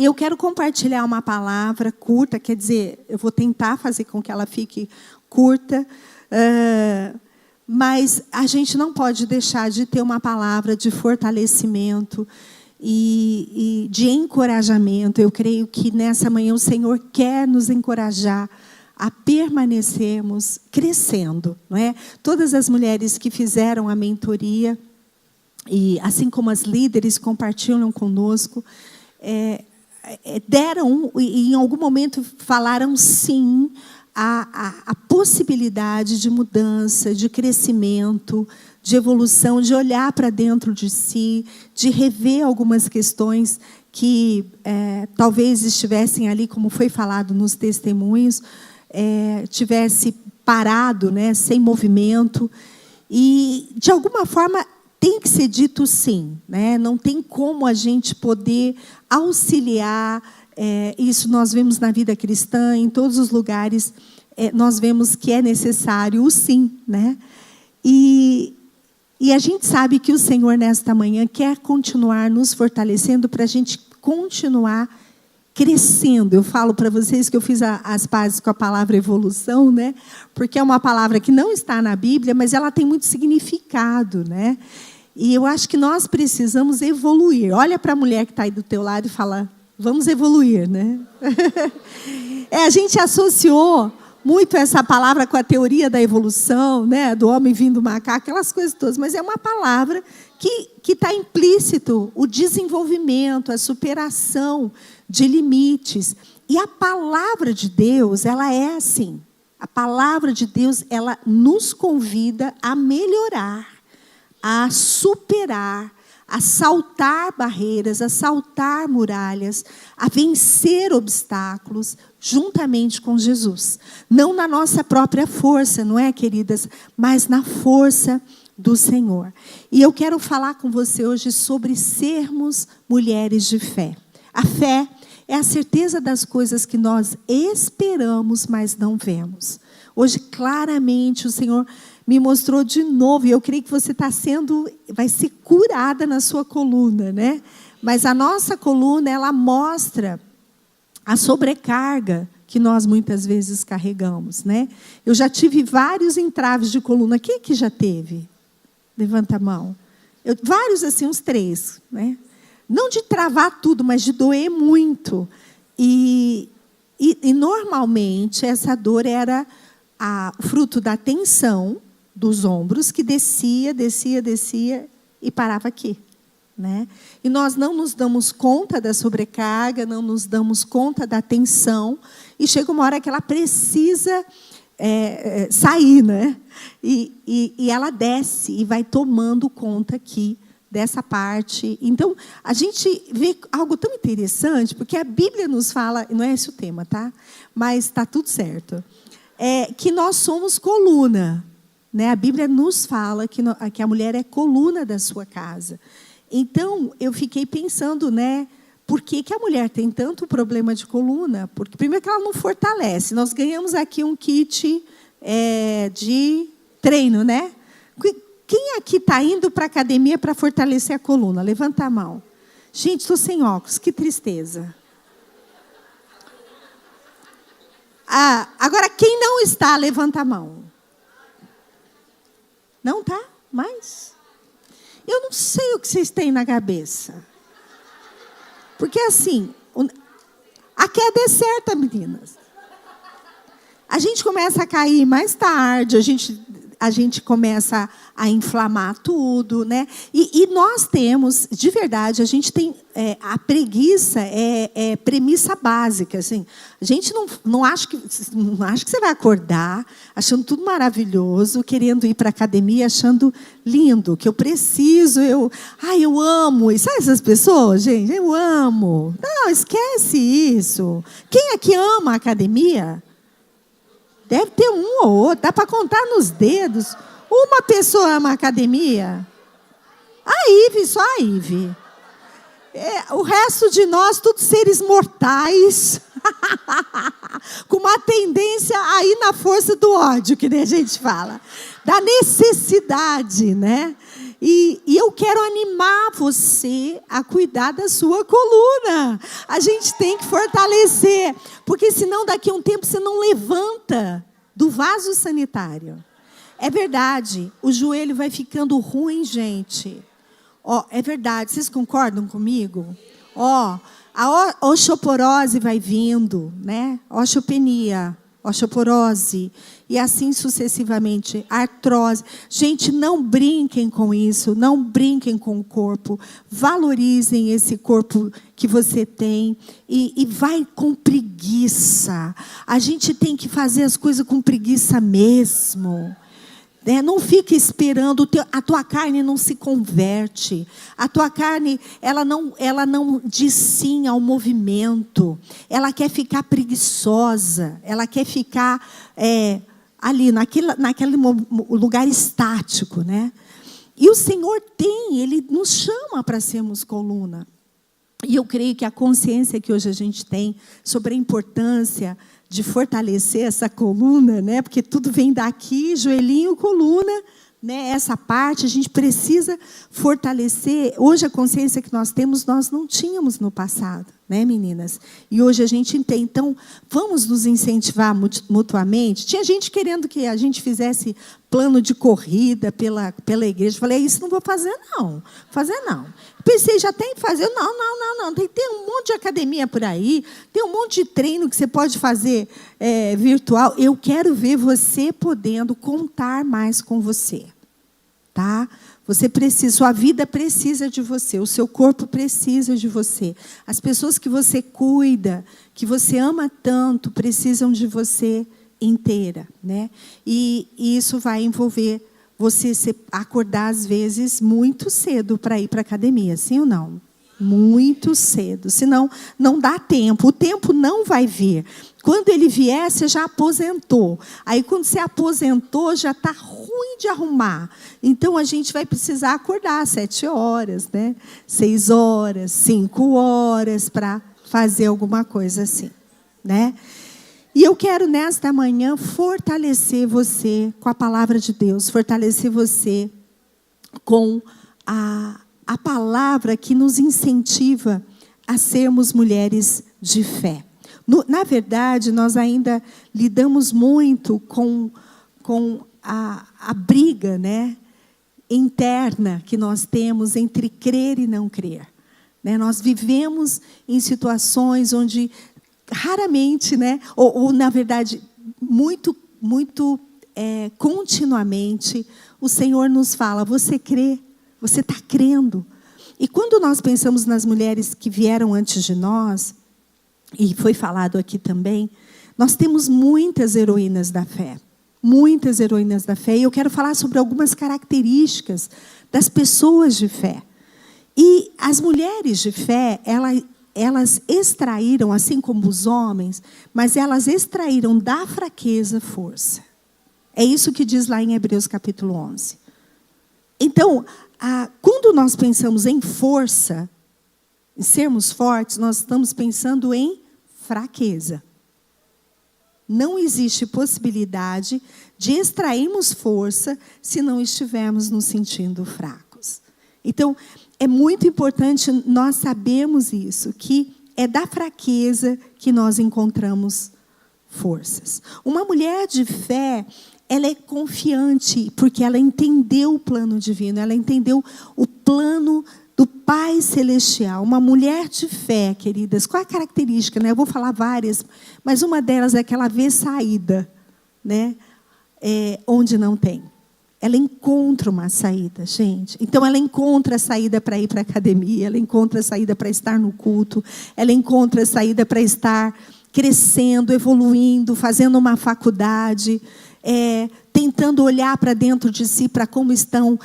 eu quero compartilhar uma palavra curta, quer dizer, eu vou tentar fazer com que ela fique curta, mas a gente não pode deixar de ter uma palavra de fortalecimento e de encorajamento. Eu creio que nessa manhã o Senhor quer nos encorajar a permanecermos crescendo, não é? Todas as mulheres que fizeram a mentoria, e assim como as líderes compartilham conosco, deram, e em algum momento falaram sim à possibilidade de mudança, de crescimento, de evolução, de olhar para dentro de si, de rever algumas questões que talvez estivessem ali, como foi falado nos testemunhos, tivesse parado, né, sem movimento. E, de alguma forma, tem que ser dito sim, né? Não tem como a gente poder auxiliar. Isso nós vemos na vida cristã, em todos os lugares, nós vemos que é necessário o sim, né? E a gente sabe que o Senhor, nesta manhã, quer continuar nos fortalecendo para a gente continuar crescendo. Eu falo para vocês que eu fiz as pazes com a palavra evolução, né? Porque é uma palavra que não está na Bíblia, mas ela tem muito significado, né? E eu acho que nós precisamos evoluir. Olha para a mulher que está aí do teu lado e fala, vamos evoluir, né? A gente associou muito essa palavra com a teoria da evolução, né? Do homem vindo do macaco, aquelas coisas todas. Mas é uma palavra que está implícito o desenvolvimento, a superação de limites. E a palavra de Deus, ela é assim. A palavra de Deus, ela nos convida a melhorar, a superar, a saltar barreiras, a saltar muralhas, a vencer obstáculos juntamente com Jesus. Não na nossa própria força, não é, queridas? Mas na força do Senhor. E eu quero falar com você hoje sobre sermos mulheres de fé. A fé é a certeza das coisas que nós esperamos, mas não vemos. Hoje, claramente, o Senhor me mostrou de novo, e eu creio que você vai ser curada na sua coluna, né? Mas a nossa coluna, ela mostra a sobrecarga que nós muitas vezes carregamos, né? Eu já tive vários entraves de coluna. Quem que já teve? Levanta a mão. Vários, assim, uns 3, né? Não de travar tudo, mas de doer muito. E normalmente, essa dor era fruto da tensão dos ombros, que descia e parava aqui, né? E nós não nos damos conta da sobrecarga, não nos damos conta da tensão, e chega uma hora que ela precisa sair, né? E ela desce e vai tomando conta aqui dessa parte. Então, a gente vê algo tão interessante, porque a Bíblia nos fala, não é esse o tema, tá? Mas está tudo certo. Que nós somos coluna. Né? A Bíblia nos fala que a mulher é coluna da sua casa. Então, eu fiquei pensando, né, por que a mulher tem tanto problema de coluna? Porque, primeiro, que ela não fortalece. Nós ganhamos aqui um kit de treino, né? Quem aqui está indo para a academia para fortalecer a coluna? Levanta a mão. Gente, estou sem óculos, que tristeza. Agora, quem não está, levanta a mão. Não tá? Mas eu não sei o que vocês têm na cabeça. Porque assim, a queda é certa, meninas. A gente começa a cair mais tarde, a gente começa a inflamar tudo, né? E nós temos, de verdade, a gente tem a preguiça é premissa básica, assim. A gente não acha que você vai acordar achando tudo maravilhoso, querendo ir para a academia, achando lindo, que eu preciso, eu amo. E sabe essas pessoas, gente? Eu amo. Não, esquece isso. Quem aqui ama a academia? Deve ter um ou outro, dá para contar nos dedos. Uma pessoa ama a academia? A Ive, só a Ive. O resto de nós, todos seres mortais, com uma tendência a ir na força do ódio, que nem a gente fala. Da necessidade, né? E eu quero animar você a cuidar da sua coluna. A gente tem que fortalecer, porque senão daqui a um tempo você não levanta do vaso sanitário. É verdade, o joelho vai ficando ruim, gente. É verdade, vocês concordam comigo? A osteoporose vai vindo, né? Osteopenia, osteoporose, e assim sucessivamente, artrose. Gente, não brinquem com isso, não brinquem com o corpo. Valorizem esse corpo que você tem e vai com preguiça. A gente tem que fazer as coisas com preguiça mesmo. Não fica esperando, a tua carne não se converte. A tua carne, ela não diz sim ao movimento. Ela quer ficar preguiçosa. Ela quer ficar ali, naquele lugar estático, né? E o Senhor Ele nos chama para sermos coluna. E eu creio que a consciência que hoje a gente tem sobre a importância de fortalecer essa coluna, né? Porque tudo vem daqui, joelhinho, coluna, né? Essa parte a gente precisa fortalecer. Hoje a consciência que nós temos, nós não tínhamos no passado, né, meninas? E hoje a gente tem. Então, vamos nos incentivar mutuamente. Tinha gente querendo que a gente fizesse plano de corrida pela igreja. Falei, isso não vou fazer, não. Pensei já até em fazer. Não. Tem um monte de academia por aí. Tem um monte de treino que você pode fazer virtual. Eu quero ver você podendo contar mais com você. Tá? Você precisa, sua vida precisa de você. O seu corpo precisa de você. As pessoas que você cuida, que você ama tanto, precisam de você inteira, né? E isso vai envolver você acordar, às vezes, muito cedo para ir para a academia, sim ou não? Muito cedo, senão não dá tempo. O tempo não vai vir. Quando ele vier, você já aposentou. Aí, quando você aposentou, já está ruim de arrumar. Então, a gente vai precisar acordar às 7 horas, né? 6 horas, 5 horas, para fazer alguma coisa assim, né? E eu quero, nesta manhã, fortalecer você com a palavra de Deus, fortalecer você com a palavra que nos incentiva a sermos mulheres de fé. Na verdade, nós ainda lidamos muito com a briga, né, interna que nós temos entre crer e não crer. Né? Nós vivemos em situações onde raramente, né, ou na verdade, muito continuamente, o Senhor nos fala, você crê, você está crendo. E quando nós pensamos nas mulheres que vieram antes de nós, e foi falado aqui também, nós temos muitas heroínas da fé. Muitas heroínas da fé. E eu quero falar sobre algumas características das pessoas de fé. E as mulheres de fé, elas extraíram, assim como os homens, mas elas extraíram da fraqueza força. É isso que diz lá em Hebreus capítulo 11. Então, quando nós pensamos em força, em sermos fortes, nós estamos pensando em fraqueza. Não existe possibilidade de extrairmos força se não estivermos nos sentindo fracos. Então, é muito importante nós sabermos isso, que é da fraqueza que nós encontramos forças. Uma mulher de fé, ela é confiante, porque ela entendeu o plano divino, ela entendeu o plano do Pai Celestial. Uma mulher de fé, queridas, qual é a característica? Né? Eu vou falar várias, mas uma delas é que ela vê saída, né? Onde não tem. Ela encontra uma saída, gente. Então, ela encontra a saída para ir para a academia, ela encontra a saída para estar no culto, ela encontra a saída para estar crescendo, evoluindo, fazendo uma faculdade, tentando olhar para dentro de si, para como estão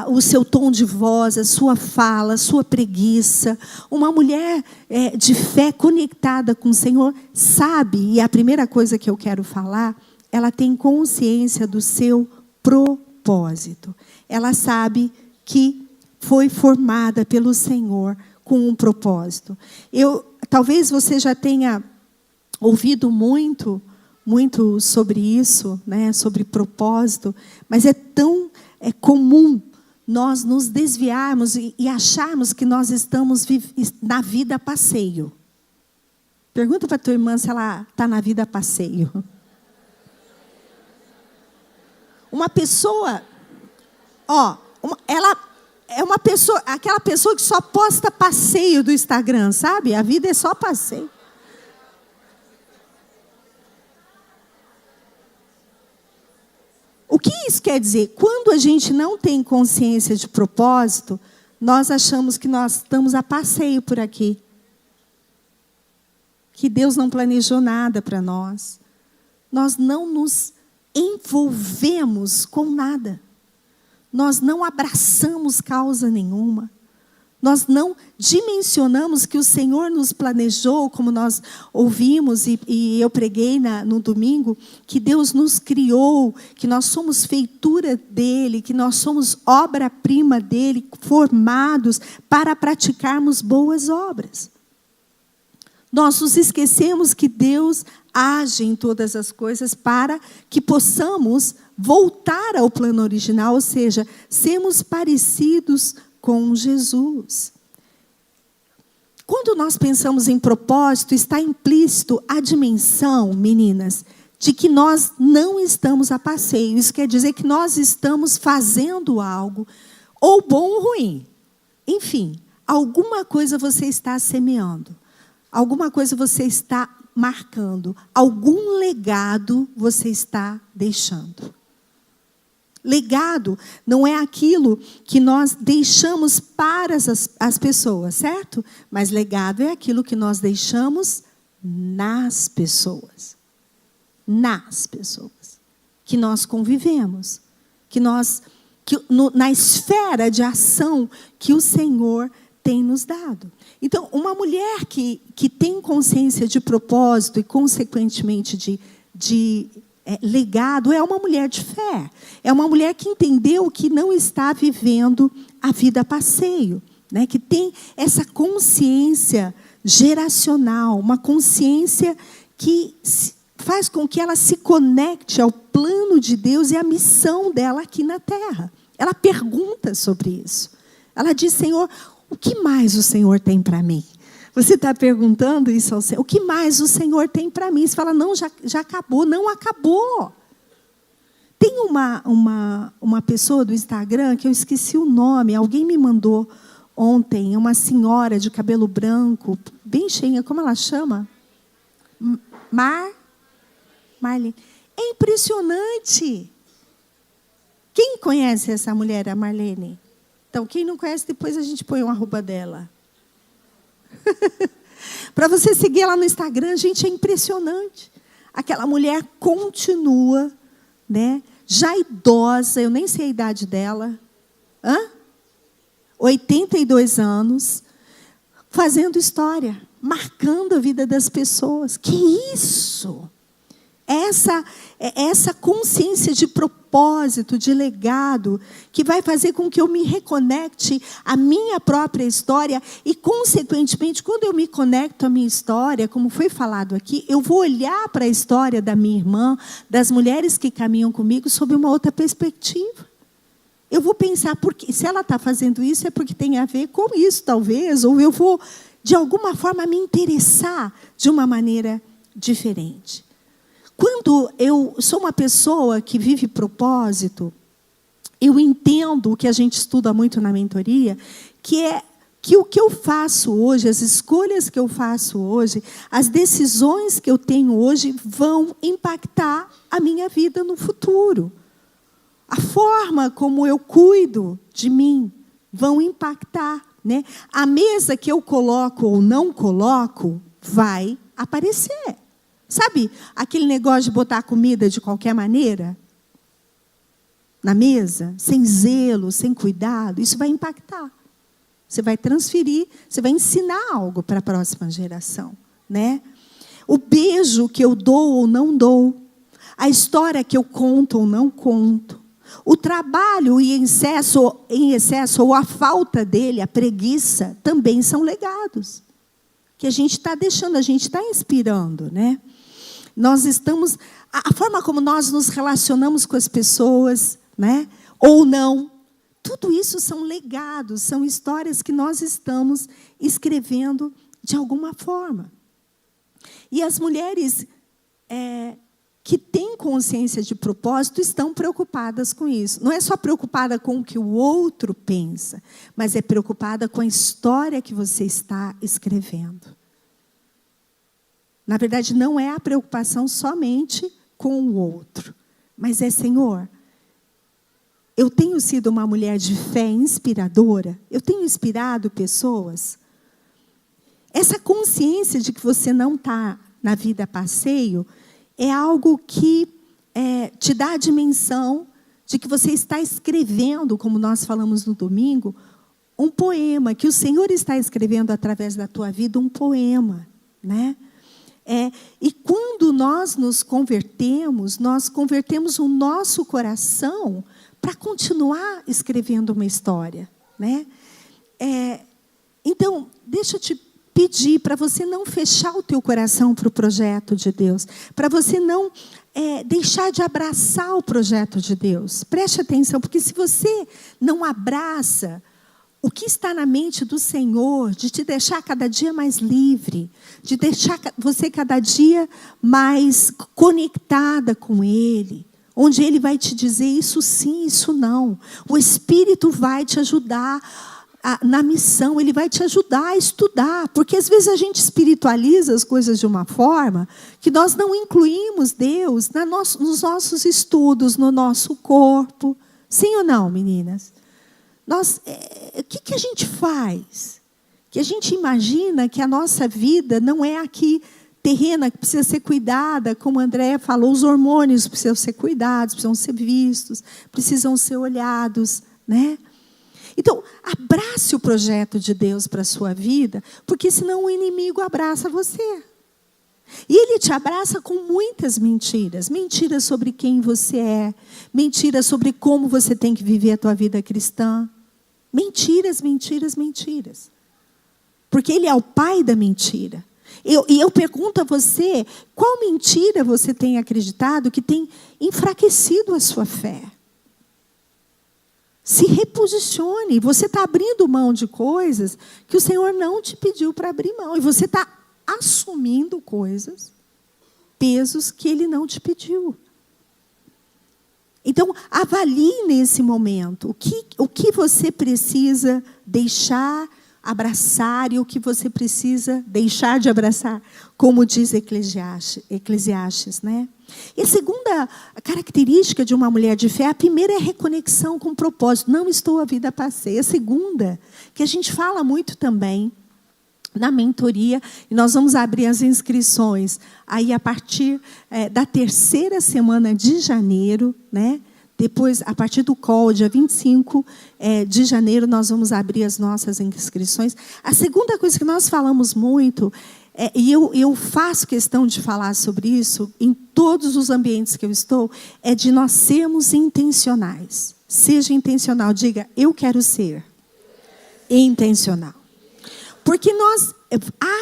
o seu tom de voz, a sua fala, a sua preguiça. Uma mulher de fé conectada com o Senhor sabe, e a primeira coisa que eu quero falar, ela tem consciência do seu propósito. Ela sabe que foi formada pelo Senhor com um propósito. Talvez você já tenha ouvido muito sobre isso, né, sobre propósito, mas é tão comum nós nos desviarmos e acharmos que nós estamos na vida a passeio. Pergunta para a tua irmã se ela está na vida a passeio. Uma pessoa, ela é uma pessoa, aquela pessoa que só posta passeio do Instagram, sabe? A vida é só passeio. O que isso quer dizer? Quando a gente não tem consciência de propósito, nós achamos que nós estamos a passeio por aqui. Que Deus não planejou nada para nós. Nós não nos envolvemos com nada. Nós não abraçamos causa nenhuma. Nós não dimensionamos que o Senhor nos planejou, como nós ouvimos e eu preguei no domingo, que Deus nos criou, que nós somos feitura dEle, que nós somos obra-prima dEle, formados para praticarmos boas obras. Nós nos esquecemos que Deus age em todas as coisas para que possamos voltar ao plano original, ou seja, sermos parecidos com Jesus. Quando nós pensamos em propósito, está implícito a dimensão, meninas, de que nós não estamos a passeio. Isso quer dizer que nós estamos fazendo algo, ou bom ou ruim. Enfim, alguma coisa você está semeando. Alguma coisa você está marcando. Algum legado você está deixando. Legado não é aquilo que nós deixamos para as pessoas, certo? Mas legado é aquilo que nós deixamos nas pessoas. Nas pessoas. Que nós convivemos. Na esfera de ação que o Senhor tem nos dado. Então, uma mulher que tem consciência de propósito e, consequentemente, de legado, é uma mulher de fé. É uma mulher que entendeu que não está vivendo a vida a passeio, né? Que tem essa consciência geracional, uma consciência que faz com que ela se conecte ao plano de Deus e à missão dela aqui na terra. Ela pergunta sobre isso. Ela diz: Senhor, o que mais o Senhor tem para mim? Você está perguntando isso ao Senhor? O que mais o Senhor tem para mim? Você fala: não, já acabou. Não acabou. Tem uma pessoa do Instagram que eu esqueci o nome. Alguém me mandou ontem. Uma senhora de cabelo branco, bem cheinha. Como ela chama? Marlene. É impressionante. Quem conhece essa mulher, a Marlene? Então, quem não conhece, depois a gente põe o arroba dela. Para você seguir ela no Instagram, gente, é impressionante. Aquela mulher continua, né, já idosa, eu nem sei a idade dela, 82 anos, fazendo história, marcando a vida das pessoas. Que isso? Essa consciência de propósito, de legado, que vai fazer com que eu me reconecte à minha própria história e, consequentemente, quando eu me conecto à minha história, como foi falado aqui, eu vou olhar para a história da minha irmã, das mulheres que caminham comigo, sob uma outra perspectiva. Eu vou pensar, porque se ela está fazendo isso, é porque tem a ver com isso, talvez, ou eu vou, de alguma forma, me interessar de uma maneira diferente. Quando eu sou uma pessoa que vive propósito, eu entendo o que a gente estuda muito na mentoria, que é que o que eu faço hoje, as escolhas que eu faço hoje, as decisões que eu tenho hoje vão impactar a minha vida no futuro. A forma como eu cuido de mim vão impactar, né? A mesa que eu coloco ou não coloco vai aparecer. Sabe aquele negócio de botar comida de qualquer maneira na mesa, sem zelo, sem cuidado? Isso vai impactar. Você vai transferir, você vai ensinar algo para a próxima geração, né? O beijo que eu dou ou não dou, a história que eu conto ou não conto, o trabalho em excesso ou a falta dele, a preguiça, também são legados que a gente está deixando, a gente está inspirando, né? Nós estamos, a forma como nós nos relacionamos com as pessoas, né? Ou não, Tudo isso são legados, são histórias que nós estamos escrevendo de alguma forma. E as mulheres que têm consciência de propósito estão preocupadas com isso. Não é só preocupada com o que o outro pensa, mas é preocupada com a história que você está escrevendo. Na verdade, não é a preocupação somente com o outro, mas é, Senhor, eu tenho sido uma mulher de fé inspiradora, eu tenho inspirado pessoas. Essa consciência de que você não está na vida a passeio é algo que te dá a dimensão de que você está escrevendo, como nós falamos no domingo, um poema, que o Senhor está escrevendo através da tua vida um poema, né? E quando nós nos convertemos, nós convertemos o nosso coração para continuar escrevendo uma história, né? Então, deixa eu te pedir para você não fechar o teu coração para o projeto de Deus, para você não deixar de abraçar o projeto de Deus. Preste atenção, porque se você não abraça o que está na mente do Senhor, de te deixar cada dia mais livre, de deixar você cada dia mais conectada com Ele, onde Ele vai te dizer isso sim, isso não. O Espírito vai te ajudar na missão, Ele vai te ajudar a estudar, porque às vezes a gente espiritualiza as coisas de uma forma que nós não incluímos Deus nos nossos estudos, no nosso corpo. Sim ou não, meninas? O que a gente faz? Que a gente imagina que a nossa vida não é aqui terrena, que precisa ser cuidada, como a Andréia falou, os hormônios precisam ser cuidados, precisam ser vistos, precisam ser olhados, né? Então, abrace o projeto de Deus para a sua vida, porque senão o inimigo abraça você. E ele te abraça com muitas mentiras. Mentiras sobre quem você é, mentiras sobre como você tem que viver a tua vida cristã. Mentiras, mentiras, mentiras. Porque ele é o pai da mentira. E eu pergunto a você, qual mentira você tem acreditado que tem enfraquecido a sua fé? Se reposicione. Você está abrindo mão de coisas que o Senhor não te pediu para abrir mão. E você está assumindo coisas, pesos que Ele não te pediu. Então, avalie nesse momento o que você precisa deixar abraçar e o que você precisa deixar de abraçar, como diz Eclesiastes, né? E a segunda característica de uma mulher de fé, a primeira é reconexão com o propósito. Não estou a vida a passeio. A segunda, que a gente fala muito também na mentoria, e nós vamos abrir as inscrições aí a partir da 3ª semana de janeiro, né? Depois, a partir do call, dia 25 de janeiro, nós vamos abrir as nossas inscrições. A segunda coisa que nós falamos muito, e eu faço questão de falar sobre isso em todos os ambientes que eu estou, é de nós sermos intencionais. Seja intencional, diga, eu quero ser intencional. Porque nós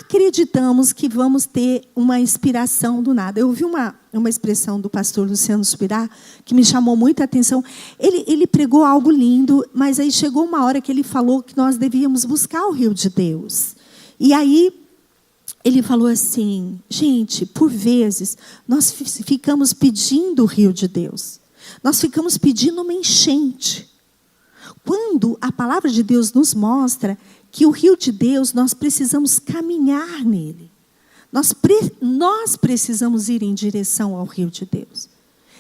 acreditamos que vamos ter uma inspiração do nada. Eu ouvi uma expressão do pastor Luciano Subirá que me chamou muita atenção. Ele pregou algo lindo, mas aí chegou uma hora que ele falou que nós devíamos buscar o rio de Deus. E aí ele falou assim, gente, por vezes nós ficamos pedindo o rio de Deus. Nós ficamos pedindo uma enchente. Quando a palavra de Deus nos mostra que o rio de Deus, nós precisamos caminhar nele. Nós precisamos ir em direção ao rio de Deus.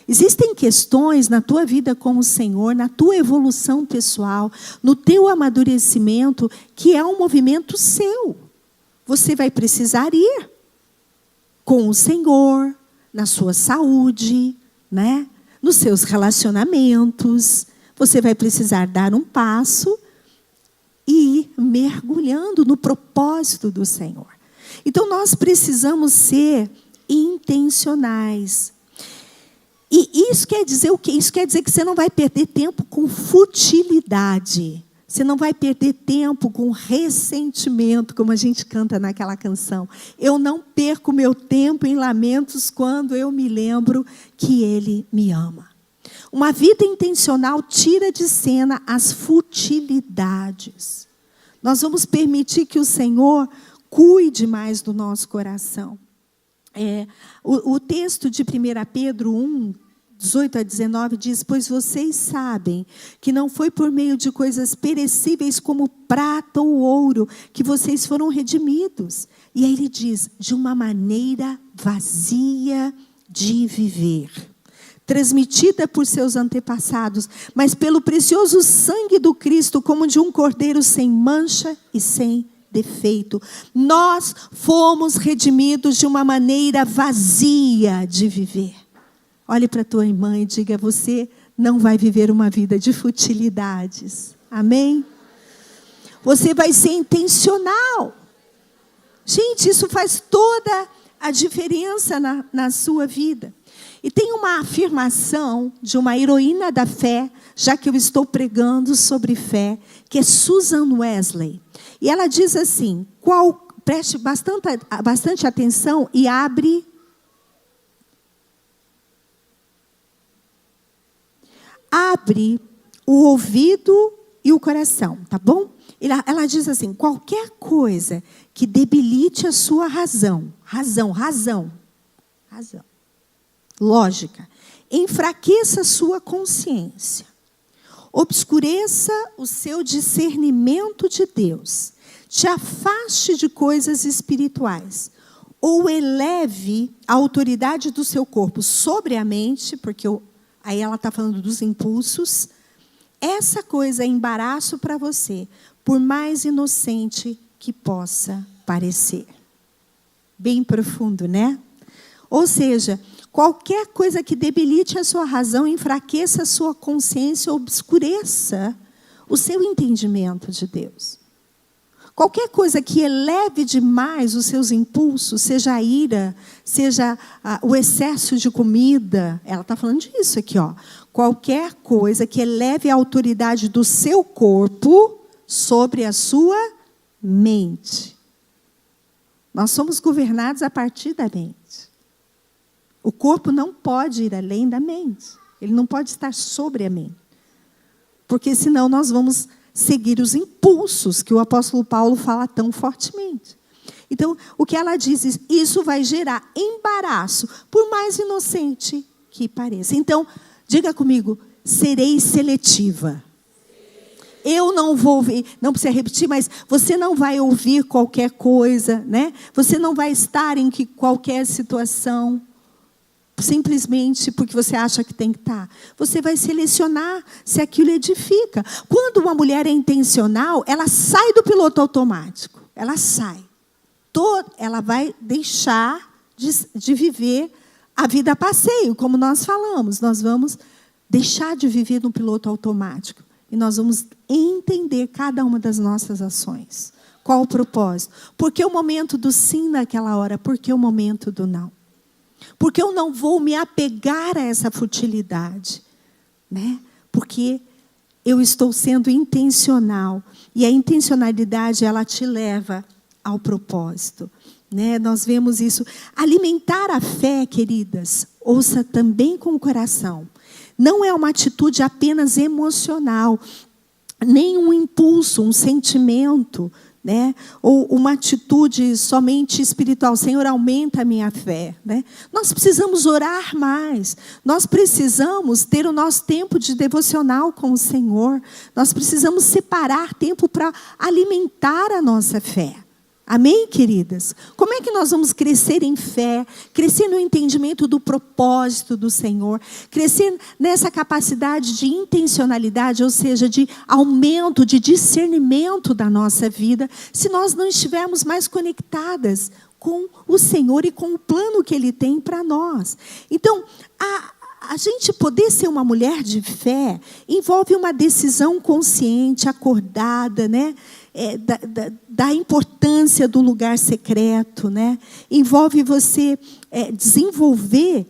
Existem questões na tua vida com o Senhor, na tua evolução pessoal, no teu amadurecimento, que é um movimento seu. Você vai precisar ir com o Senhor, na sua saúde, né? Nos seus relacionamentos. Você vai precisar dar um passo e ir mergulhando no propósito do Senhor. Então, nós precisamos ser intencionais. E isso quer dizer o quê? Isso quer dizer que você não vai perder tempo com futilidade. Você não vai perder tempo com ressentimento, como a gente canta naquela canção. Eu não perco meu tempo em lamentos quando eu me lembro que Ele me ama. Uma vida intencional tira de cena as futilidades. Nós vamos permitir que o Senhor cuide mais do nosso coração. O texto de 1 Pedro 1, 18 a 19 diz: pois vocês sabem que não foi por meio de coisas perecíveis como prata ou ouro que vocês foram redimidos. E aí ele diz: de uma maneira vazia de viver, transmitida por seus antepassados, mas pelo precioso sangue do Cristo, como de um cordeiro sem mancha e sem defeito. Nós fomos redimidos de uma maneira vazia de viver. Olhe para a tua irmã e diga: você não vai viver uma vida de futilidades. Amém? Você vai ser intencional. Gente, isso faz toda a diferença na sua vida. E tem uma afirmação de uma heroína da fé, já que eu estou pregando sobre fé, que é Susan Wesley. E ela diz assim, preste bastante atenção e abre o ouvido e o coração, tá bom? Ela diz assim: qualquer coisa que debilite a sua razão, lógica, enfraqueça a sua consciência, obscureça o seu discernimento de Deus, te afaste de coisas espirituais, ou eleve a autoridade do seu corpo sobre a mente, porque aí ela está falando dos impulsos. Essa coisa é embaraço para você, por mais inocente que possa parecer. Bem profundo, né? Ou seja, qualquer coisa que debilite a sua razão, enfraqueça a sua consciência, obscureça o seu entendimento de Deus. Qualquer coisa que eleve demais os seus impulsos, seja a ira, seja o excesso de comida. Ela está falando disso aqui, ó. Qualquer coisa que eleve a autoridade do seu corpo sobre a sua mente. Nós somos governados a partir da mente. O corpo não pode ir além da mente. Ele não pode estar sobre a mente. Porque senão nós vamos seguir os impulsos que o apóstolo Paulo fala tão fortemente. Então, o que ela diz, isso vai gerar embaraço, por mais inocente que pareça. Então, diga comigo: serei seletiva. Eu não vou ouvir, não precisa repetir, mas você não vai ouvir qualquer coisa, né? Você não vai estar em qualquer situação simplesmente porque você acha que tem que estar. Você vai selecionar se aquilo edifica. Quando uma mulher é intencional, ela sai do piloto automático. Ela sai. Ela vai deixar de viver a vida a passeio, como nós falamos. Nós vamos deixar de viver no piloto automático. E nós vamos entender cada uma das nossas ações. Qual o propósito? Por que o momento do sim naquela hora? Por que o momento do não? Porque eu não vou me apegar a essa futilidade, né? Porque eu estou sendo intencional. E a intencionalidade, ela te leva ao propósito, né? Nós vemos isso. Alimentar a fé, queridas, ouça também com o coração. Não é uma atitude apenas emocional, nem um impulso, um sentimento, né? Ou uma atitude somente espiritual. Senhor, aumenta a minha fé, né? Nós precisamos orar mais. Nós precisamos ter o nosso tempo de devocional com o Senhor. Nós precisamos separar tempo para alimentar a nossa fé. Amém, queridas? Como é que nós vamos crescer em fé, crescer no entendimento do propósito do Senhor, crescer nessa capacidade de intencionalidade, ou seja, de aumento, de discernimento da nossa vida, se nós não estivermos mais conectadas com o Senhor e com o plano que Ele tem para nós? Então, a gente poder ser uma mulher de fé envolve uma decisão consciente, acordada, né? Da importância do lugar secreto, né? Envolve você desenvolver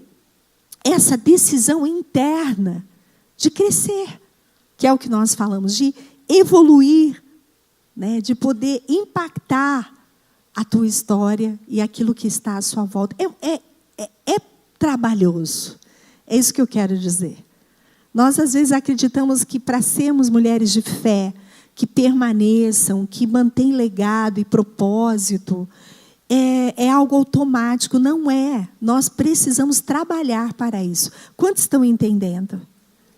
essa decisão interna de crescer, que é o que nós falamos, de evoluir, né? De poder impactar a tua história e aquilo que está à sua volta. É trabalhoso, é isso que eu quero dizer. Nós, às vezes, acreditamos que para sermos mulheres de fé, que permaneçam, que mantêm legado e propósito, é algo automático. Não é. Nós precisamos trabalhar para isso. Quantos estão entendendo?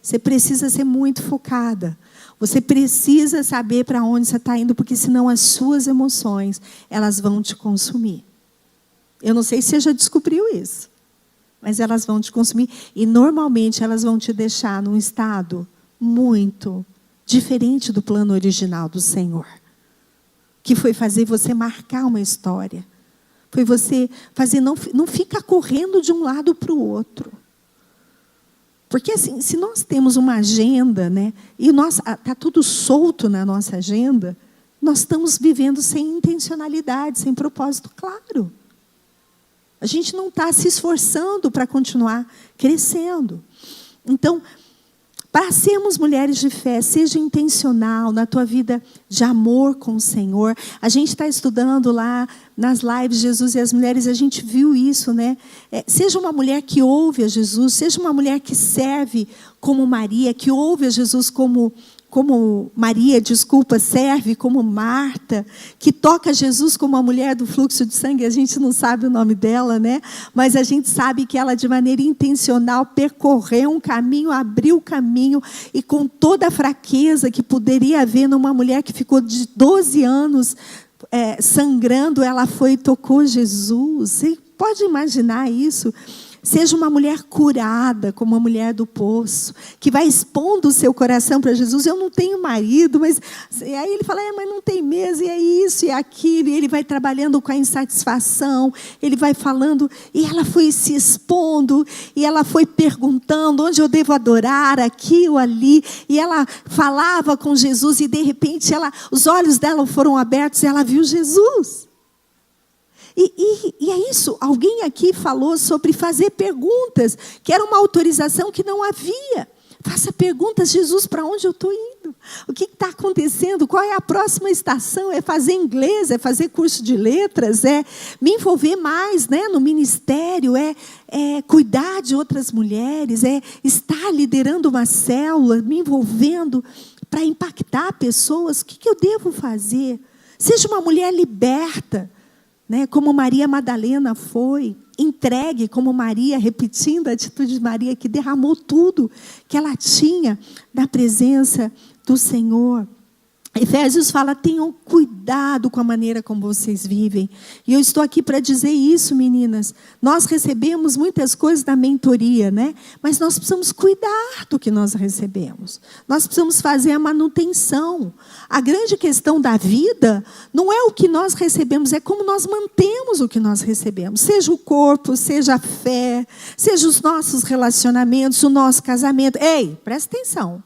Você precisa ser muito focada. Você precisa saber para onde você está indo, porque senão as suas emoções, elas vão te consumir. Eu não sei se você já descobriu isso, mas elas vão te consumir e normalmente elas vão te deixar num estado muito diferente do plano original do Senhor, que foi fazer você marcar uma história, foi você fazer, não fica correndo de um lado para o outro. Porque assim, se nós temos uma agenda, né, e está tudo solto na nossa agenda, nós estamos vivendo sem intencionalidade, sem propósito claro. A gente não está se esforçando para continuar crescendo. Então, para sermos mulheres de fé, seja intencional na tua vida de amor com o Senhor. A gente está estudando lá nas lives Jesus e as mulheres, a gente viu isso, né? Seja uma mulher que ouve a Jesus, seja uma mulher que serve como Maria, que ouve a Jesus como Maria, serve como Marta, que toca Jesus como a mulher do fluxo de sangue. A gente não sabe o nome dela, né? Mas a gente sabe que ela, de maneira intencional, percorreu um caminho, abriu o caminho, e com toda a fraqueza que poderia haver numa mulher que ficou de 12 anos sangrando, ela foi e tocou Jesus. Você pode imaginar isso? Seja uma mulher curada, como a mulher do poço, que vai expondo o seu coração para Jesus. Eu não tenho marido, mas... E aí ele fala, mas não tem mesmo, e é isso, e é aquilo. E ele vai trabalhando com a insatisfação, ele vai falando, e ela foi se expondo, e ela foi perguntando, onde eu devo adorar, aqui ou ali. E ela falava com Jesus, e de repente os olhos dela foram abertos, e ela viu Jesus. E é isso, alguém aqui falou sobre fazer perguntas, que era uma autorização que não havia. Faça perguntas, Jesus, para onde eu estou indo? O que está acontecendo? Qual é a próxima estação? É fazer inglês? É fazer curso de letras? É me envolver mais, né, no ministério? É cuidar de outras mulheres? É estar liderando uma célula, me envolvendo para impactar pessoas? O que eu devo fazer? Seja uma mulher liberta, né, como Maria Madalena foi, entregue como Maria, repetindo a atitude de Maria, que derramou tudo que ela tinha na presença do Senhor. Efésios fala, tenham cuidado com a maneira como vocês vivem. E eu estou aqui para dizer isso, meninas. Nós recebemos muitas coisas da mentoria, né? Mas nós precisamos cuidar do que nós recebemos. Nós precisamos fazer a manutenção. A grande questão da vida não é o que nós recebemos, é como nós mantemos o que nós recebemos. Seja o corpo, seja a fé, seja os nossos relacionamentos, o nosso casamento. Ei, presta atenção.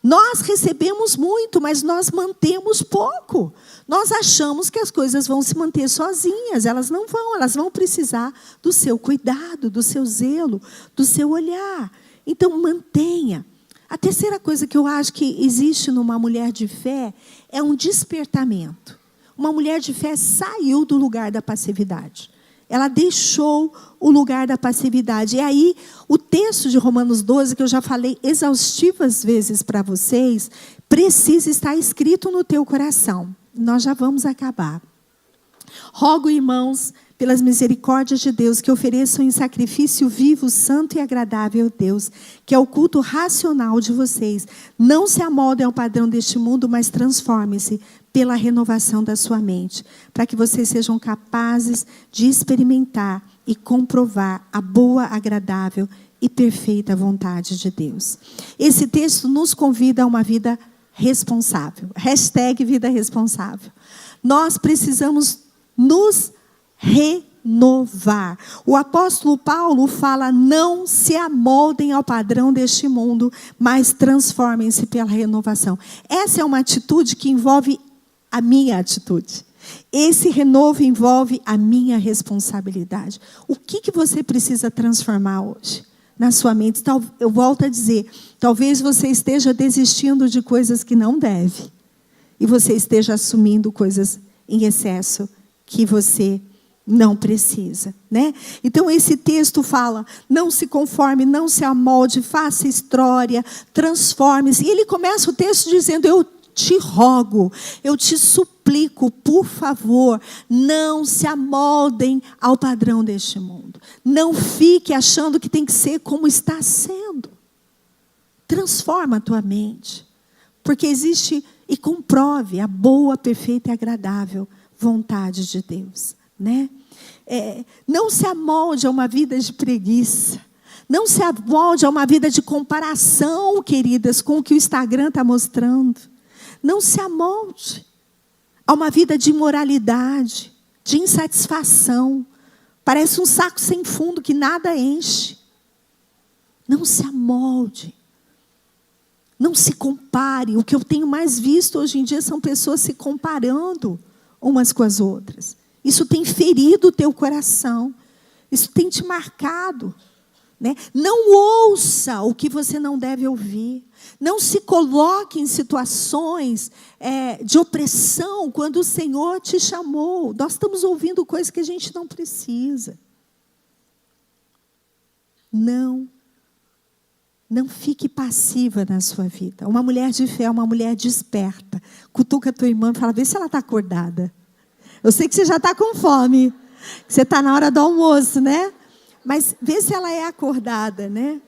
Nós recebemos muito, mas nós mantemos pouco. Nós achamos que as coisas vão se manter sozinhas. Elas não vão, elas vão precisar do seu cuidado, do seu zelo, do seu olhar. Então, mantenha. A terceira coisa que eu acho que existe numa mulher de fé é um despertamento. Uma mulher de fé saiu do lugar da passividade. Ela deixou o lugar da passividade. E aí, o texto de Romanos 12, que eu já falei exaustivas vezes para vocês, precisa estar escrito no teu coração. Nós já vamos acabar. Rogo, irmãos, pelas misericórdias de Deus, que ofereçam em sacrifício vivo, santo e agradável a Deus, que é o culto racional de vocês. Não se amoldem ao padrão deste mundo, mas transformem-se pela renovação da sua mente, para que vocês sejam capazes de experimentar e comprovar a boa, agradável e perfeita vontade de Deus. Esse texto nos convida a uma vida responsável. #vida responsável. Nós precisamos nos renovar. O apóstolo Paulo fala, não se amoldem ao padrão deste mundo, mas transformem-se pela renovação. Essa é uma atitude que envolve a minha atitude. Esse renovo envolve a minha responsabilidade. O que você precisa transformar hoje na sua mente? Eu volto a dizer, talvez você esteja desistindo de coisas que não deve. E você esteja assumindo coisas em excesso que você Não precisa, né? Então esse texto fala, não se conforme, não se amolde, faça história, transforme-se. E ele começa o texto dizendo, eu te rogo, eu te suplico, por favor, não se amoldem ao padrão deste mundo. Não fique achando que tem que ser como está sendo. Transforma a tua mente, porque existe, e comprove a boa, perfeita e agradável vontade de Deus, né? Não se amolde a uma vida de preguiça. Não se amolde a uma vida de comparação, queridas, com o que o Instagram está mostrando. Não se amolde a uma vida de imoralidade, de insatisfação. Parece um saco sem fundo que nada enche. Não se amolde. Não se compare. O que eu tenho mais visto hoje em dia são pessoas se comparando umas com as outras. Isso tem ferido o teu coração. Isso tem te marcado, né? Não ouça o que você não deve ouvir. Não se coloque em situações de opressão quando o Senhor te chamou. Nós estamos ouvindo coisas que a gente não precisa. Não fique passiva na sua vida. Uma mulher de fé é uma mulher desperta. Cutuca a tua irmã e fala, vê se ela está acordada. Eu sei que você já está com fome. Você está na hora do almoço, né? Mas vê se ela é acordada, né?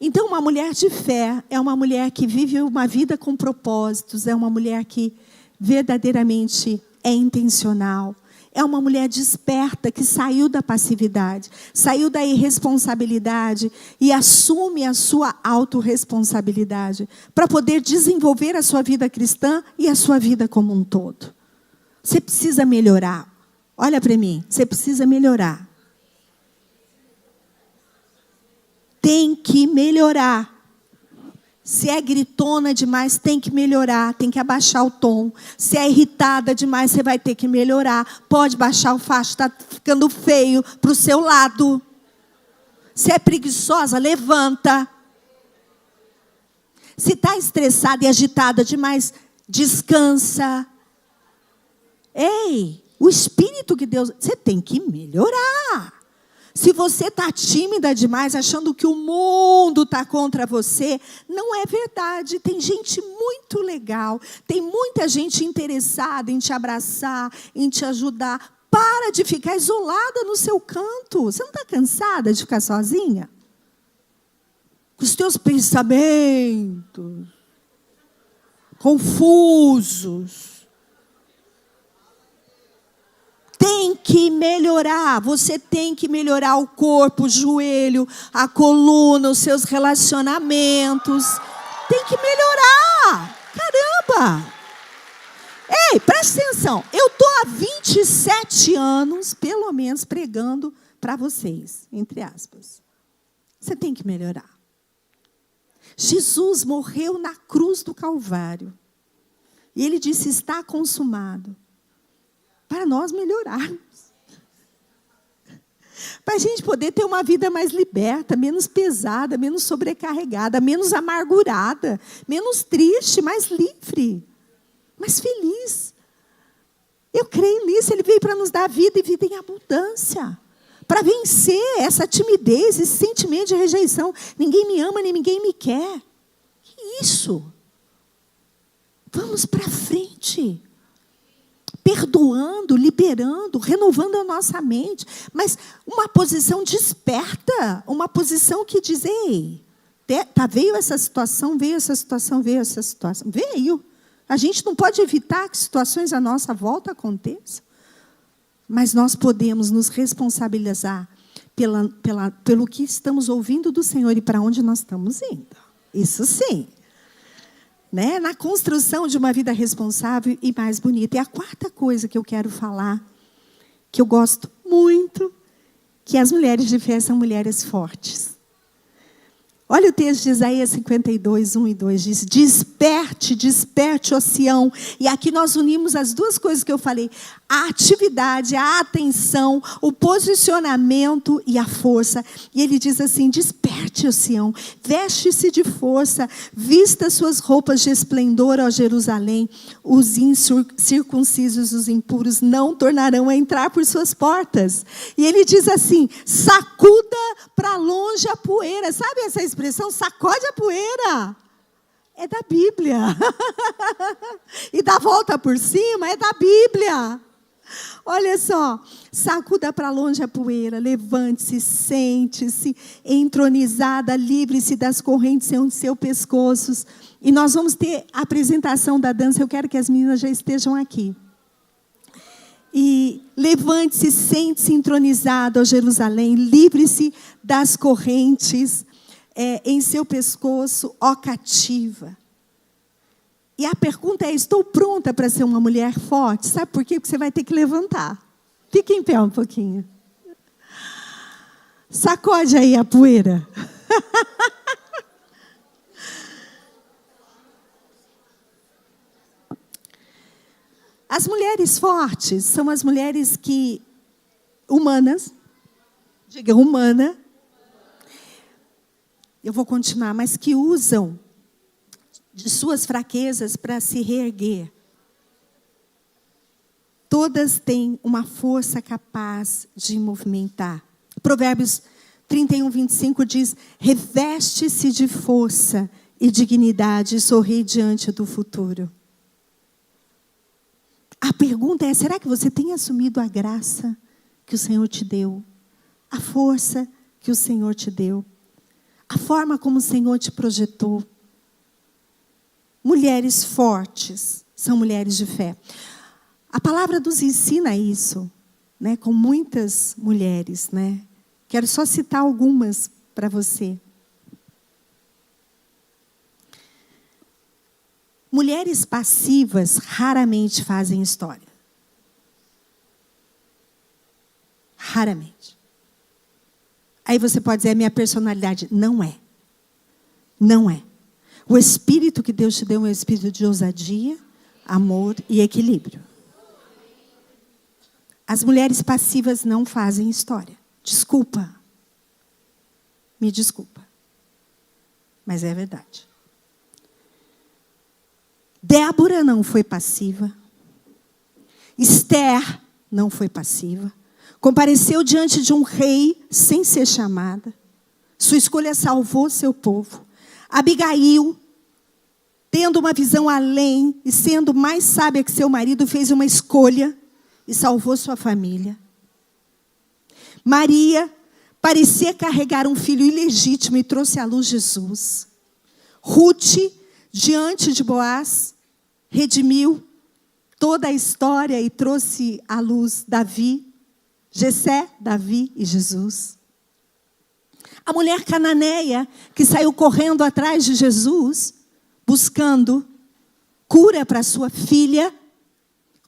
Então, uma mulher de fé é uma mulher que vive uma vida com propósitos. É uma mulher que verdadeiramente é intencional. É uma mulher desperta que saiu da passividade, saiu da irresponsabilidade e assume a sua autorresponsabilidade para poder desenvolver a sua vida cristã e a sua vida como um todo. Você precisa melhorar. Olha para mim, você precisa melhorar. Tem que melhorar. Se é gritona demais, tem que melhorar, tem que abaixar o tom. Se é irritada demais, você vai ter que melhorar. Pode baixar o facho, está ficando feio para o seu lado. Se é preguiçosa, levanta. Se está estressada e agitada demais, descansa. Ei, o Espírito que Deus... Você tem que melhorar. Se você está tímida demais, achando que o mundo está contra você, não é verdade. Tem gente muito legal, tem muita gente interessada em te abraçar, em te ajudar. Para de ficar isolada no seu canto. Você não está cansada de ficar sozinha? Com os teus pensamentos confusos. Tem que melhorar, você tem que melhorar o corpo, o joelho, a coluna, os seus relacionamentos. Tem que melhorar. Caramba! Ei, presta atenção. Eu estou há 27 anos, pelo menos, pregando para vocês, entre aspas. Você tem que melhorar. Jesus morreu na cruz do Calvário. E ele disse, está consumado. Para nós melhorarmos. Para a gente poder ter uma vida mais liberta, menos pesada, menos sobrecarregada, menos amargurada, menos triste, mais livre, mais feliz. Eu creio nisso, ele veio para nos dar vida e vida em abundância. Para vencer essa timidez, esse sentimento de rejeição. Ninguém me ama, nem ninguém me quer. Que isso? Vamos para frente. Perdoando, liberando, renovando a nossa mente. Mas uma posição desperta, uma posição que diz, ei, veio essa situação, veio essa situação, veio essa situação. Veio. A gente não pode evitar que situações à nossa volta aconteçam. Mas nós podemos nos responsabilizar pelo que estamos ouvindo do Senhor e para onde nós estamos indo. Isso sim. Né? Na construção de uma vida responsável e mais bonita. E a quarta coisa que eu quero falar, que eu gosto muito, que as mulheres de fé são mulheres fortes. Olha o texto de Isaías 52, 1 e 2, diz: desperte, desperte, ó Sião. E aqui nós unimos as duas coisas que eu falei: a atividade, a atenção, o posicionamento e a força. E ele diz assim: desperte, ó Sião, veste-se de força, vista suas roupas de esplendor, ó Jerusalém. Os incircuncisos, os impuros, não tornarão a entrar por suas portas. E ele diz assim: sacuda para longe a poeira. Sabe essa expressão, sacode a poeira? É da Bíblia. E dá volta por cima, é da Bíblia. Olha só, sacuda para longe a poeira, levante-se, sente-se, entronizada, livre-se das correntes em seu pescoço. E nós vamos ter a apresentação da dança, eu quero que as meninas já estejam aqui. E levante-se, sente-se entronizada, ó Jerusalém, livre-se das correntes em seu pescoço, ó cativa. E a pergunta é: estou pronta para ser uma mulher forte? Sabe por quê? Porque você vai ter que levantar. Fique em pé um pouquinho. Sacode aí a poeira. As mulheres fortes são as mulheres humanas, diga humana, eu vou continuar, mas que usam de suas fraquezas para se reerguer. Todas têm uma força capaz de movimentar. Provérbios 31, 25 diz: reveste-se de força e dignidade e sorri diante do futuro. A pergunta é: será que você tem assumido a graça que o Senhor te deu? A força que o Senhor te deu? A forma como o Senhor te projetou? Mulheres fortes são mulheres de fé. A palavra nos ensina isso, né, com muitas mulheres, né? Quero só citar algumas para você. Mulheres passivas raramente fazem história. Raramente. Aí você pode dizer: a minha personalidade. Não é. Não é. O espírito que Deus te deu é um espírito de ousadia, amor e equilíbrio. As mulheres passivas não fazem história. Desculpa. Me desculpa. Mas é verdade. Débora não foi passiva. Esther não foi passiva. Compareceu diante de um rei sem ser chamada. Sua escolha salvou seu povo. Abigail, tendo uma visão além e sendo mais sábia que seu marido, fez uma escolha e salvou sua família. Maria parecia carregar um filho ilegítimo e trouxe à luz Jesus. Ruth, diante de Boaz, redimiu toda a história e trouxe à luz Davi, Jessé, Davi e Jesus. A mulher cananeia que saiu correndo atrás de Jesus, buscando cura para sua filha,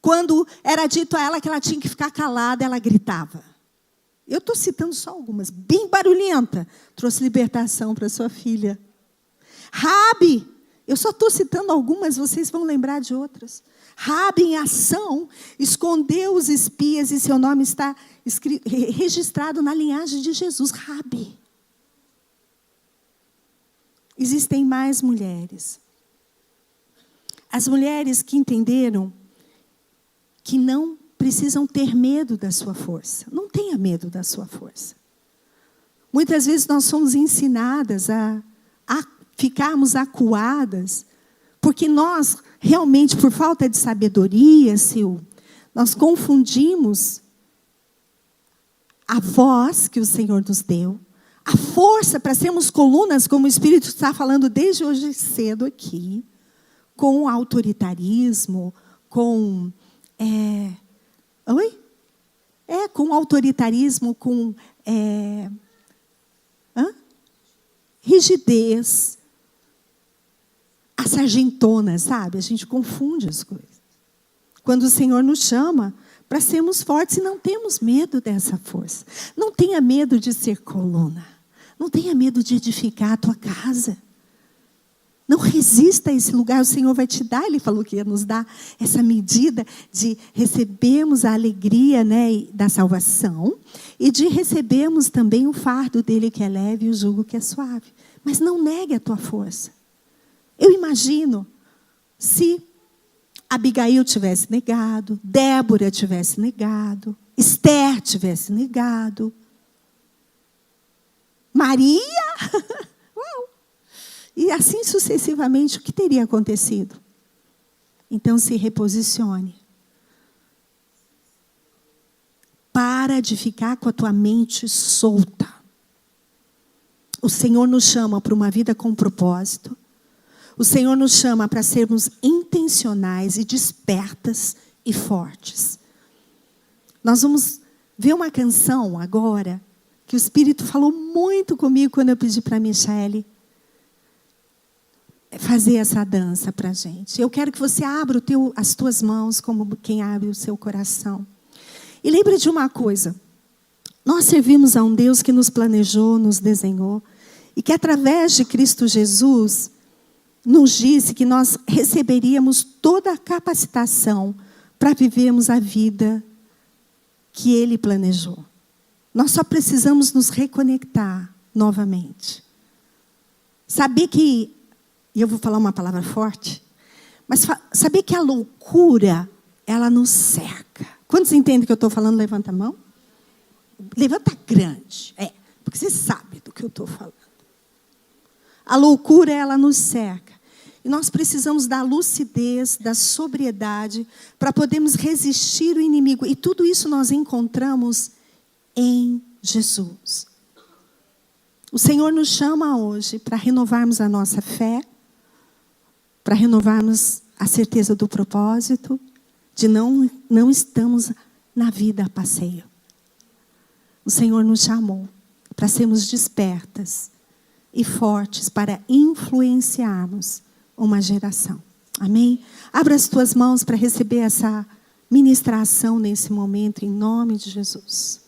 quando era dito a ela que ela tinha que ficar calada, ela gritava. Eu estou citando só algumas, bem barulhenta, trouxe libertação para sua filha. Raabe, eu só estou citando algumas, vocês vão lembrar de outras. Raabe, em ação, escondeu os espias e seu nome está registrado na linhagem de Jesus. Raabe. Existem mais mulheres. As mulheres que entenderam que não precisam ter medo da sua força. Não tenha medo da sua força. Muitas vezes nós somos ensinadas a ficarmos acuadas, porque nós, realmente, por falta de sabedoria, nós confundimos a voz que o Senhor nos deu, a força para sermos colunas, como o Espírito está falando desde hoje cedo aqui, com autoritarismo, com autoritarismo, com rigidez, a sargentona, sabe? A gente confunde as coisas. Quando o Senhor nos chama para sermos fortes e não temos medo dessa força. Não tenha medo de ser coluna. Não tenha medo de edificar a tua casa. Não resista a esse lugar, o Senhor vai te dar. Ele falou que ia nos dar essa medida de recebermos a alegria, né, da salvação e de recebermos também o fardo dele que é leve e o jugo que é suave. Mas não negue a tua força. Eu imagino se Abigail tivesse negado, Débora tivesse negado, Esther tivesse negado, Maria... E assim sucessivamente, o que teria acontecido? Então se reposicione. Para de ficar com a tua mente solta. O Senhor nos chama para uma vida com propósito. O Senhor nos chama para sermos intencionais e despertas e fortes. Nós vamos ver uma canção agora, que o Espírito falou muito comigo quando eu pedi para a Michele fazer essa dança para a gente. Eu quero que você abra as tuas mãos como quem abre o seu coração. E lembre de uma coisa. Nós servimos a um Deus que nos planejou, nos desenhou. E que através de Cristo Jesus, nos disse que nós receberíamos toda a capacitação para vivermos a vida que Ele planejou. Nós só precisamos nos reconectar novamente. Saber que... E eu vou falar uma palavra forte. Mas saber que a loucura, ela nos cerca. Quantos entendem que eu estou falando? Levanta a mão. Levanta grande. Porque você sabe do que eu estou falando. A loucura, ela nos cerca. E nós precisamos da lucidez, da sobriedade, para podermos resistir o inimigo. E tudo isso nós encontramos em Jesus. O Senhor nos chama hoje para renovarmos a nossa fé, para renovarmos a certeza do propósito, de não estamos na vida a passeio. O Senhor nos chamou para sermos despertas e fortes para influenciarmos uma geração. Amém? Abra as tuas mãos para receber essa ministração nesse momento, em nome de Jesus.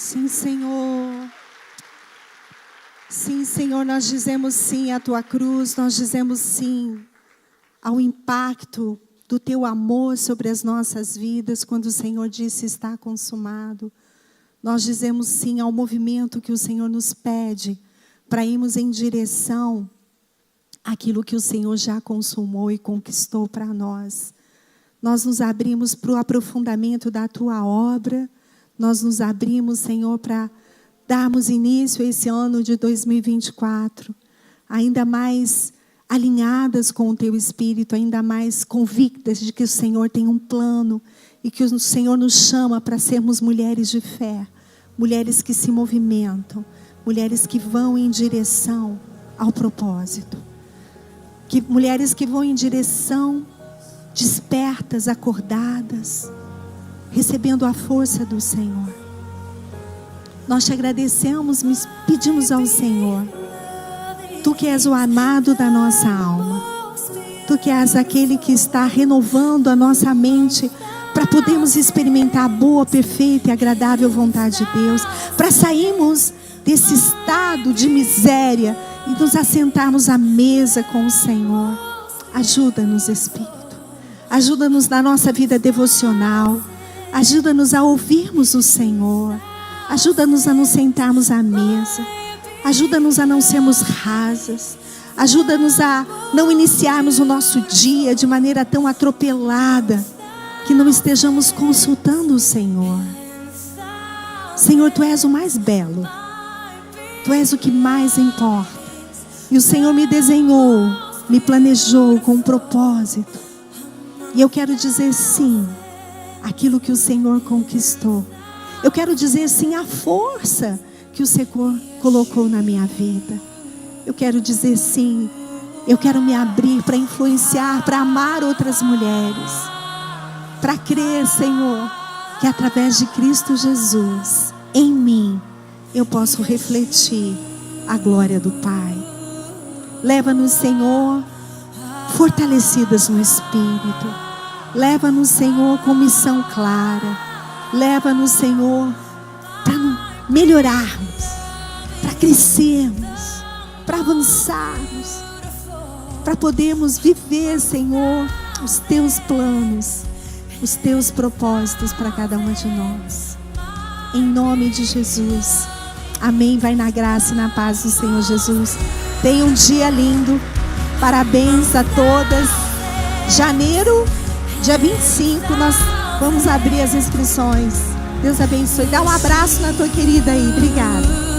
Sim, Senhor. Sim, Senhor, nós dizemos sim à tua cruz, nós dizemos sim ao impacto do teu amor sobre as nossas vidas, quando o Senhor disse está consumado. Nós dizemos sim ao movimento que o Senhor nos pede para irmos em direção àquilo que o Senhor já consumou e conquistou para nós. Nós nos abrimos para o aprofundamento da tua obra, nós nos abrimos, Senhor, para darmos início a esse ano de 2024, ainda mais alinhadas com o teu Espírito, ainda mais convictas de que o Senhor tem um plano e que o Senhor nos chama para sermos mulheres de fé, mulheres que se movimentam, mulheres que vão em direção ao propósito, mulheres que vão em direção despertas, acordadas, recebendo a força do Senhor. Nós te agradecemos, pedimos ao Senhor, Tu que és o amado da nossa alma, Tu que és aquele que está renovando a nossa mente para podermos experimentar a boa, perfeita e agradável vontade de Deus, para sairmos desse estado de miséria e nos assentarmos à mesa com o Senhor. Ajuda-nos, Espírito, ajuda-nos na nossa vida devocional, ajuda-nos a ouvirmos o Senhor, ajuda-nos a nos sentarmos à mesa, ajuda-nos a não sermos rasas, ajuda-nos a não iniciarmos o nosso dia de maneira tão atropelada, que não estejamos consultando o Senhor. Senhor, Tu és o mais belo, Tu és o que mais importa, e o Senhor me desenhou, me planejou com um propósito, e eu quero dizer sim àquilo que o Senhor conquistou. Eu quero dizer sim à força que o Senhor colocou na minha vida. Eu quero dizer sim, eu quero me abrir para influenciar, para amar outras mulheres, para crer, Senhor, que através de Cristo Jesus, em mim, eu posso refletir a glória do Pai. Leva-nos, Senhor, fortalecidas no Espírito. Leva-nos, Senhor, com missão clara. Leva-nos, Senhor, para melhorarmos, para crescermos, para avançarmos, para podermos viver, Senhor, os Teus planos, os Teus propósitos para cada uma de nós. Em nome de Jesus. Amém. Vai na graça e na paz do Senhor Jesus. Tenha um dia lindo. Parabéns a todas. Janeiro, dia 25, nós vamos abrir as inscrições. Deus abençoe. Dá um abraço na tua querida aí. Obrigada.